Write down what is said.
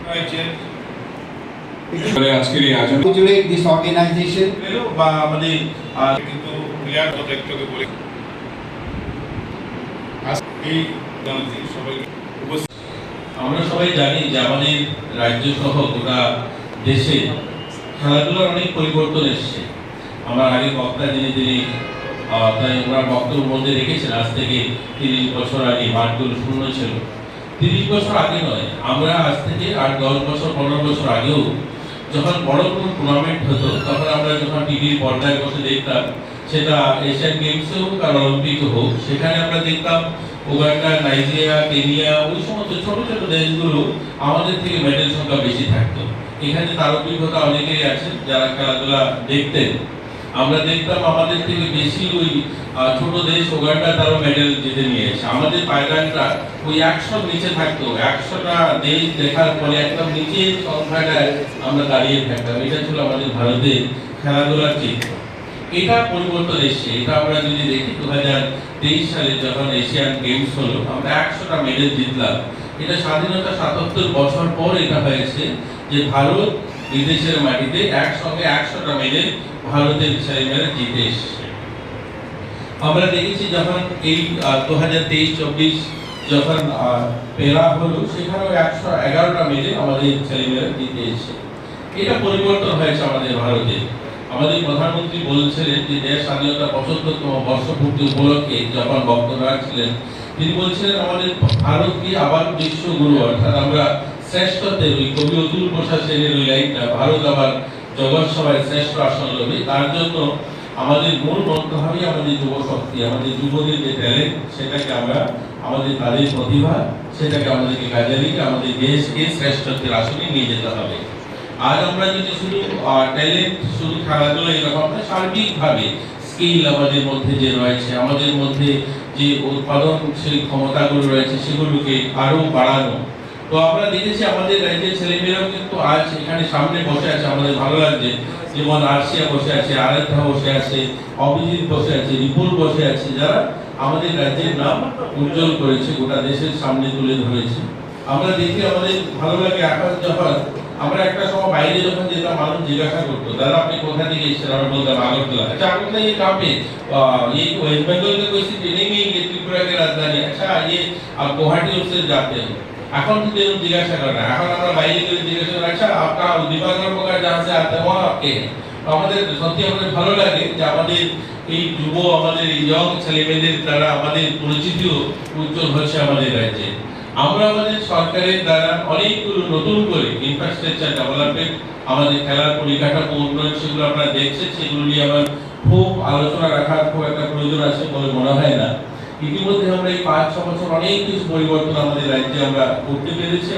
আজকের এই আয়োজন this organization বা আমাদের কিন্তু প্লেয়ার কথা একটু বলে এই সবাই আমরা সবাই জানি যে আমাদের রাজ্য সহ গোটা দেশে খেলাধুলার অনেক পরিবর্তন এসেছে। আমার আগে বক্তা যিনি তাই ওনার বক্তব্যের মধ্যে রেখেছেন আজ থেকে 30 বছর আগে মাঠগুলো শূন্য ছিল। 30 বছর আগে নয়, আমরা আজ থেকে 8-10 বছর 15 বছর আগেও যখন বড় কোনো টুর্নামেন্ট হতো তখন আমরা যখন টিভির পর্দায় বসে দেখতাম, সেটা এশিয়ান গেমসে হোক আর অলিম্পিক হোক, সেখানে আমরা দেখতাম উগান্ডা, নাইজেরিয়া, কেনিয়া, ওই সমস্ত ছোট ছোট দেশগুলো আমাদের থেকে মেডেল সংখ্যা বেশি থাকতো। এখানে তার অভিজ্ঞতা অনেকেই আছেন যারা খেলাধুলা দেখতেন। আমরা দেখতাম আমাদের থেকে বেশি ওই ছোট দেশ উগান্ডা তারও মেডেল জিতে নিয়েছে। আমাদের পাইলটরা ওই 100 নিচে থাকতো। 100টা দেশ দেখার পরে একদম নিচের সংখ্যাটায় আমরা দাঁড়িয়ে থাকতাম। এটা ছিল আমাদের ভারতের খেলাধুলার চিত্র। এটা পরিবর্তন এসছে। এটা আমরা যদি দেখি 2023 সালে যখন এশিয়ান গেমস হলো, আমরা 100টা মেডেল জিতলাম। এটা স্বাধীনতা 77 বছর পর এটা হয়েছে যে ভারত বিদেশের মাটিতে একসঙ্গে 100টা মেডেল ভারতের ছেলেমেয়েরা জিতে এসেছে। আমরা দেখেছি যখন এই 2023-24 যখন পেরা হলো, সেখানেও 111টা মেডেল আমাদের ছেলেমেয়েরা জিতে এসেছে। এটা পরিবর্তন হয়েছে আমাদের ভারতে। আমাদের প্রধানমন্ত্রী বলছিলেন যে দেশ স্বাধীনতা 75তম বর্ষপূর্তি উপলক্ষে যখন বক্তব্য রাখছিলেন, তিনি বলছিলেন আমাদের ভারতকে আবার বিশ্বগুরু, অর্থাৎ আমরা শ্রেষ্ঠত্বের ওই কবি অতুল প্রসাদ সেনের ওই লাইনটা, ভারত আবার জগৎ সভায় শ্রেষ্ঠ আসন লবে, তার জন্য আমাদের মূল মন্ত্র হবে আমাদের যুব শক্তি, আমাদের যুবদের যে ট্যালেন্ট, সেটাকে আমরা আমাদের তাদের প্রতিভা, সেটাকে আমাদেরকে কাজে লাগিয়ে আমাদের দেশকে শ্রেষ্ঠত্বের আসনে নিয়ে যেতে হবে। আর আমরা যদি শুধু ট্যালেন্ট, শুধু খেলাধুলা এরকম না, সার্বিকভাবে স্কিল আমাদের মধ্যে যে রয়েছে, আমাদের মধ্যে যে উৎপাদনশীল ক্ষমতাগুলো রয়েছে, সেগুলোকে আরো বাড়ানো। তো আমরা দেখেছি আমাদের রাজ্যের ছেলেমেয়েরাও কিন্তু আজ এখানে সামনে বসে আছে, আমাদের ভালো লাগছে। যেমন আরশিয়া বসে আছে, আরাধ্যা বসে আছে, অভিজিৎ বসে আছে, রিপুল বসে আছে, যারা আমাদের রাজ্যের নাম উজ্জ্বল করেছে, গোটা দেশের সামনে তুলে ধরেছে। আমরা দেখি আমাদের ভালো লাগে। এখন যখন আমরা একটা সময় বাইরে যখন যেতাম, মানুষ জিজ্ঞাসা করতো, দাদা আপনি কোথা থেকে এসেছেন? আমরা বলতাম আগরতলা। अच्छा আগরতলা ये कहाँ पे? ये वेस्ट बंगाल के कोई सिटी नहीं है, ये त्रिपुरा की राजधानी। अच्छा ये आप गुवाहाटी से जाते हैं? এখন কিন্তু এরকম জিজ্ঞাসা করে না। এখন আমরা বাইরে গিয়ে জিজ্ঞাসা করি, আচ্ছা আপকা দীপাঙ্কর প্রকার जहाँ से आते हैं वहाँ आपके हैं। আমাদের সত্যি আমাদের ভালো লাগে যে আমাদের এই যুব, আমাদের এই ইয়ং ছেলেমেয়েদের দ্বারা আমাদের পরিচিতিও উজ্জ্বল হচ্ছে আমাদের রাজ্যে। আমরা আমাদের সরকারের দ্বারা অনেকগুলো নতুন করে ইনফ্রাস্ট্রাকচার ডেভেলপমেন্ট, আমাদের খেলার পরিকাঠামো উন্নয়ন, সেগুলো আপনারা দেখছেন। সেগুলো নিয়ে আমার খুব আলোচনা রাখার খুব একটা প্রয়োজন আছে বলে মনে হয় না। ইতিমধ্যে আমরা এই 5-6 বছর অনেক কিছু পরিবর্তন আমাদের রাজ্যে আমরা করতে পেরেছি।